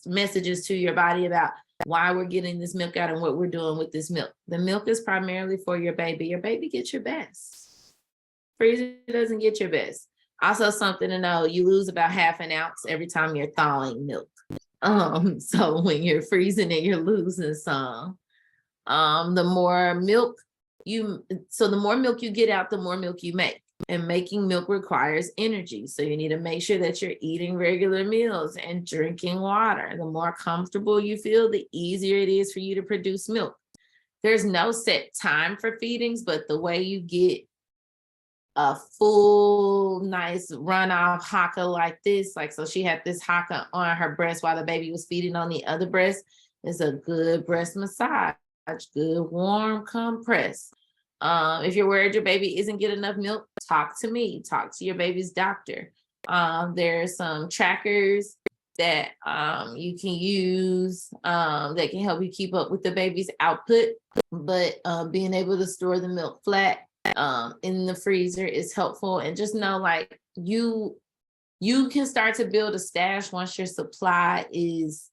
messages to your body about why we're getting this milk out and what we're doing with this milk. The milk is primarily for your baby. Your baby gets your best. Freezer doesn't get your best. Also, something to know, you lose about half an ounce every time you're thawing milk. So when you're freezing it, you're losing some. The more milk you get out, the more milk you make. And making milk requires energy. So you need to make sure that you're eating regular meals and drinking water. The more comfortable you feel, the easier it is for you to produce milk. There's no set time for feedings, but the way you get a full, nice runoff haka like this, so she had this haka on her breast while the baby was feeding on the other breast, is a good breast massage, good warm compress. If you're worried your baby isn't getting enough milk, talk to me, talk to your baby's doctor. There's some trackers that you can use that can help you keep up with the baby's output, but being able to store the milk flat in the freezer is helpful. And just know, you can start to build a stash once your supply is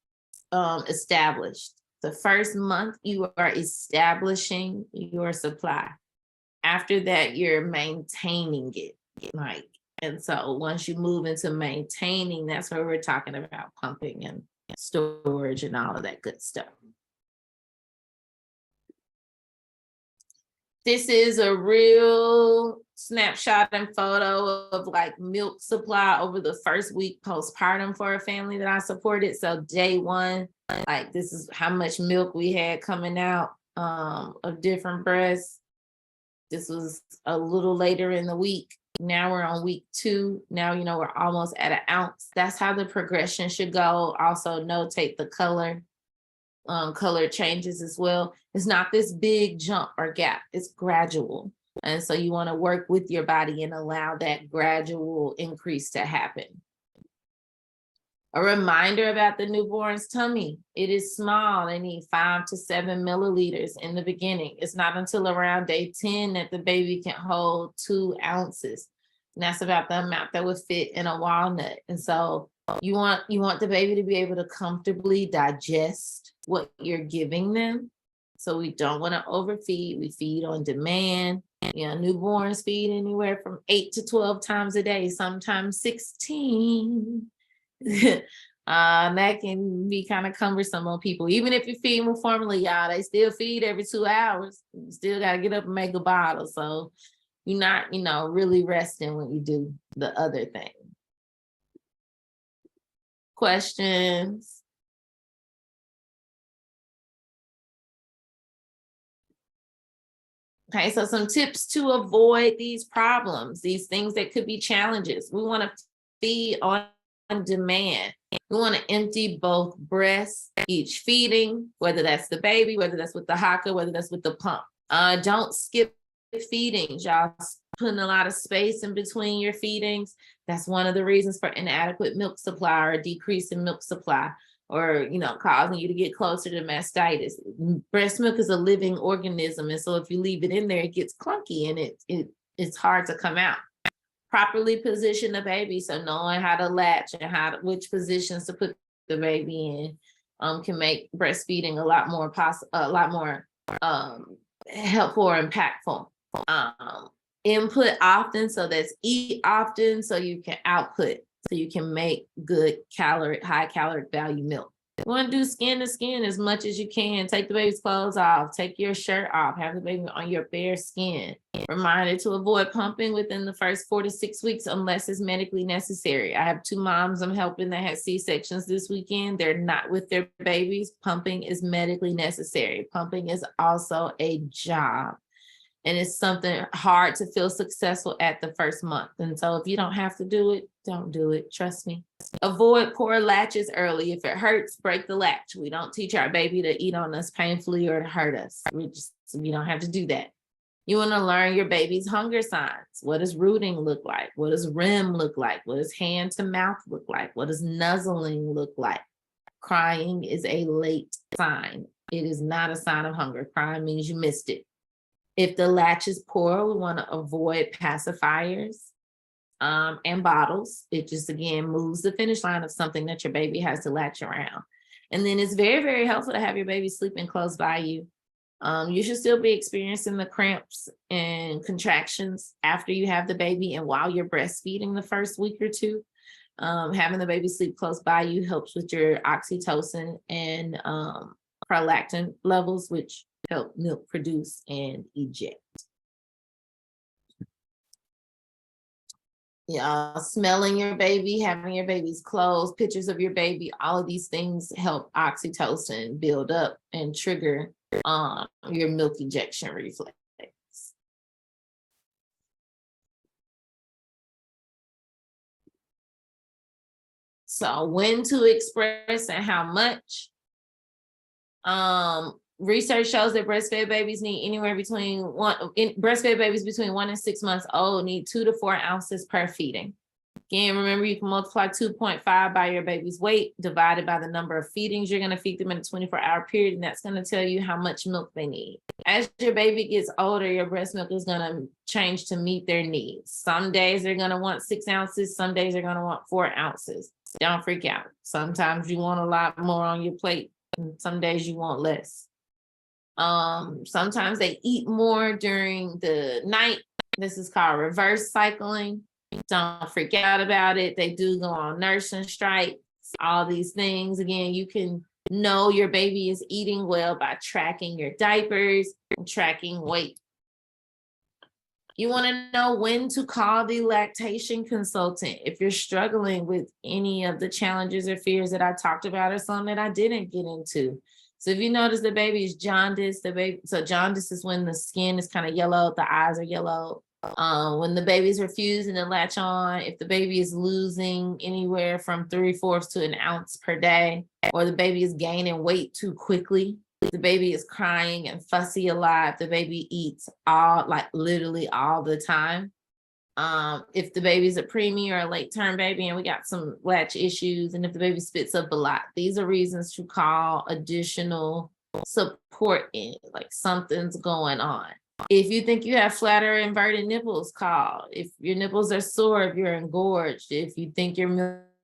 established. The first month you are establishing your supply. After that, you're maintaining it. And so once you move into maintaining, that's where we're talking about pumping and storage and all of that good stuff. This is a real snapshot and photo of like milk supply over the first week postpartum for a family that I supported. So day one, like this is how much milk we had coming out of different breasts. This was a little later in the week. Now we're on week 2. Now, we're almost at an ounce. That's how the progression should go. Also notate the color changes as well. It's not this big jump or gap. It's gradual. And so you want to work with your body and allow that gradual increase to happen. A reminder about the newborn's tummy. It is small. They need 5 to 7 milliliters in the beginning. It's not until around day 10 that the baby can hold 2 ounces. And that's about the amount that would fit in a walnut. And so you want the baby to be able to comfortably digest what you're giving them. So we don't want to overfeed. We feed on demand. Newborns feed anywhere from 8 to 12 times a day, sometimes 16. That can be kind of cumbersome on people. Even if you feed them formally, y'all, they still feed every 2 hours. You still got to get up and make a bottle. So you're not, really resting when you do the other thing. Questions? Okay, so some tips to avoid these problems, these things that could be challenges. We want to feed on demand. We want to empty both breasts each feeding, whether that's the baby, whether that's with the haka, whether that's with the pump. Don't skip feedings, y'all. Putting a lot of space in between your feedings. That's one of the reasons for inadequate milk supply or a decrease in milk supply, or causing you to get closer to mastitis. Breast milk is a living organism, and so if you leave it in there, it gets clunky and it's hard to come out. Properly position the baby, so knowing how to latch and which positions to put the baby in can make breastfeeding a lot more helpful or impactful. Input often, so that's eat often, so you can output, so you can make good high caloric value milk. You want to do skin to skin as much as you can. Take the baby's clothes off, take your shirt off, have the baby on your bare skin. Reminder to avoid pumping within the first 4 to 6 weeks unless it's medically necessary. I have 2 moms I'm helping that had C-sections this weekend. They're not with their babies. Pumping is medically necessary. Pumping is also a job. And it's something hard to feel successful at the first month. And so if you don't have to do it, don't do it. Trust me. Avoid poor latches early. If it hurts, break the latch. We don't teach our baby to eat on us painfully or to hurt us. We don't have to do that. You want to learn your baby's hunger signs. What does rooting look like? What does REM look like? What does hand to mouth look like? What does nuzzling look like? Crying is a late sign. It is not a sign of hunger. Crying means you missed it. If the latch is poor, we want to avoid pacifiers and bottles. It just, again, moves the finish line of something that your baby has to latch around. And then it's very, very helpful to have your baby sleeping close by you. You should still be experiencing the cramps and contractions after you have the baby and while you're breastfeeding the first week or 2. Having the baby sleep close by you helps with your oxytocin and prolactin levels, which help milk produce and eject. Smelling your baby, having your baby's clothes, pictures of your baby, all of these things help oxytocin build up and trigger your milk ejection reflex. So when to express and how much. Research shows that breastfed babies between 1 and 6 months old need 2 to 4 ounces per feeding. Again, remember, you can multiply 2.5 by your baby's weight divided by the number of feedings you're going to feed them in a 24-hour period, and that's going to tell you how much milk they need. As your baby gets older, your breast milk is going to change to meet their needs. Some days they're going to want 6 ounces. Some days they're going to want 4 ounces. Don't freak out. Sometimes you want a lot more on your plate, and some days you want less. Sometimes they eat more during the night. This is called reverse cycling. Don't freak out about it. They do go on nursing strike, all these things. Again, you can know your baby is eating well by tracking your diapers and tracking weight. You want to know when to call the lactation consultant if you're struggling with any of the challenges or fears that I talked about or some that I didn't get into. So if you notice the baby is jaundice, so jaundice is when the skin is kind of yellow, the eyes are yellow. When the baby's refusing to latch on, if the baby is losing anywhere from 3/4 to an ounce per day, or the baby is gaining weight too quickly, the baby is crying and fussy a lot, the baby eats like literally all the time. If the baby's a preemie or a late term baby and we got some latch issues, and if the baby spits up a lot, these are reasons to call additional support in, like something's going on. If you think you have flat or inverted nipples, call. If your nipples are sore, if you're engorged, if you think your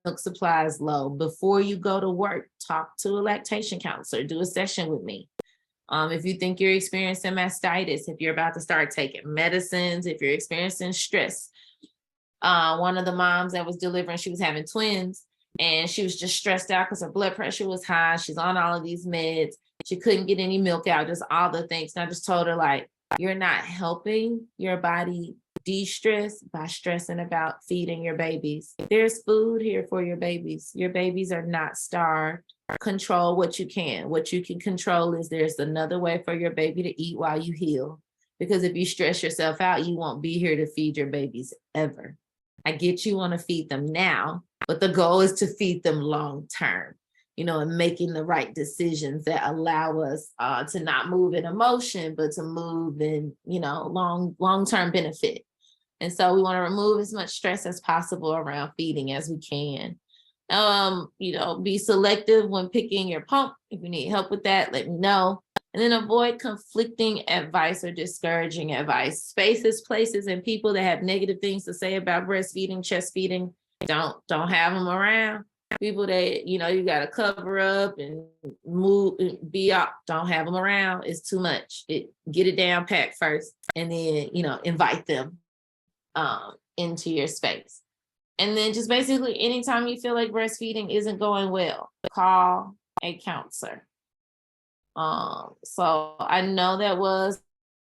milk supply is low, before you go to work, talk to a lactation counselor, do a session with me. If you think you're experiencing mastitis, if you're about to start taking medicines, if you're experiencing stress. One of the moms that was delivering, she was having twins and she was just stressed out because her blood pressure was high. She's on all of these meds. She couldn't get any milk out, just all the things. And I just told her, like, you're not helping your body de-stress by stressing about feeding your babies. There's food here for your babies. Your babies are not starved. Control what you can. What you can control is there's another way for your baby to eat while you heal. Because if you stress yourself out, you won't be here to feed your babies ever. I get you want to feed them now, but the goal is to feed them long term, and making the right decisions that allow us to not move in emotion, but to move in, long-term benefit. And so we want to remove as much stress as possible around feeding as we can. Be selective when picking your pump. If you need help with that, let me know. And then avoid conflicting advice or discouraging advice. Spaces, places, and people that have negative things to say about breastfeeding, chest feeding, don't have them around. People that, you got to cover up and move, be out, don't have them around. It's too much. Get it down pat first, and then, invite them into your space. And then just basically anytime you feel like breastfeeding isn't going well, call a counselor. So I know that was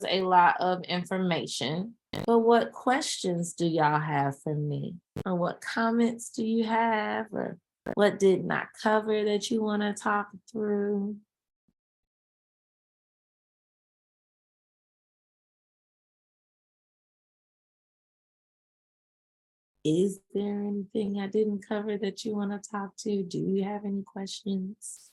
a lot of information, but what questions do y'all have for me? Or what comments do you have? Or what did not cover that you want to talk through? Is there anything I didn't cover that you want to talk to? Do you have any questions?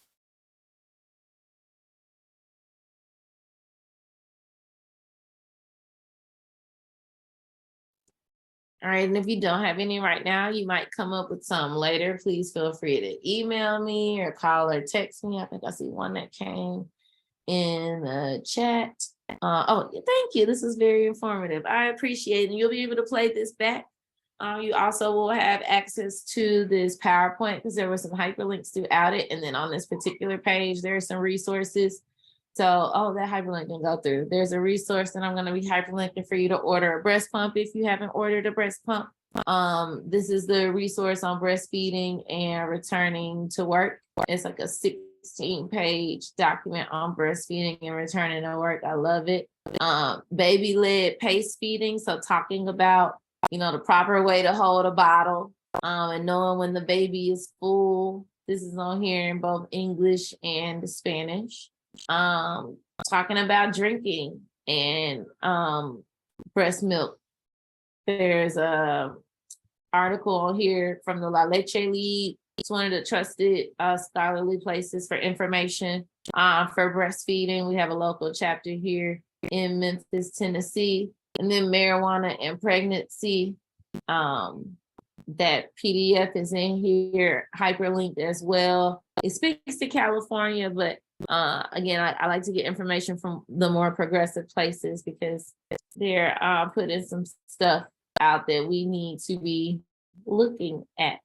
All right, and if you don't have any right now, you might come up with some later. Please feel free to email me or call or text me. I think I see one that came in the chat. Thank you. This is very informative. I appreciate it. And you'll be able to play this back. You also will have access to this PowerPoint because there were some hyperlinks throughout it. And then on this particular page, there are some resources. So, that hyperlink didn't go through. There's a resource that I'm going to be hyperlinking for you to order a breast pump if you haven't ordered a breast pump. This is the resource on breastfeeding and returning to work. It's like a 16-page document on breastfeeding and returning to work. I love it. Baby-led pace feeding. So talking about, the proper way to hold a bottle and knowing when the baby is full. This is on here in both English and Spanish. Talking about drinking and breast milk. There's a article on here from the La Leche League. It's one of the trusted scholarly places for information for breastfeeding. We have a local chapter here in Memphis, Tennessee. And then marijuana and pregnancy. That PDF is in here, hyperlinked as well. It speaks to California, but again, I like to get information from the more progressive places because they're putting some stuff out that we need to be looking at.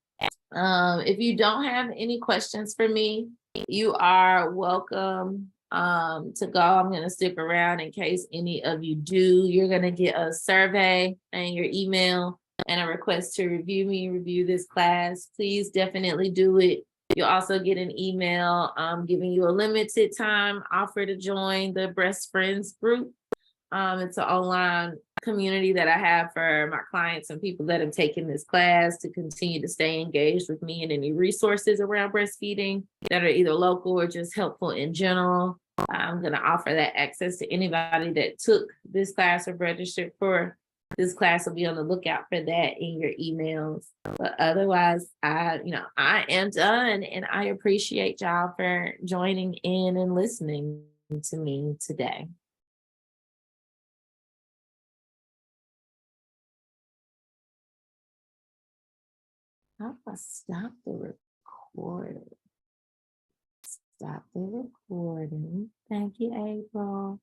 If you don't have any questions for me, you are welcome to go. I'm going to stick around in case any of you do. You're going to get a survey and your email and a request to review this class. Please definitely do it. You'll also get an email giving you a limited time offer to join the Breast Friends group. It's an online community that I have for my clients and people that have taken this class to continue to stay engaged with me and any resources around breastfeeding that are either local or just helpful in general. I'm going to offer that access to anybody that took this class or registered for this class. Will be on the lookout for that in your emails. But otherwise, I am done, and I appreciate y'all for joining in and listening to me today. How do I stop the recording? Stop the recording. Thank you, April.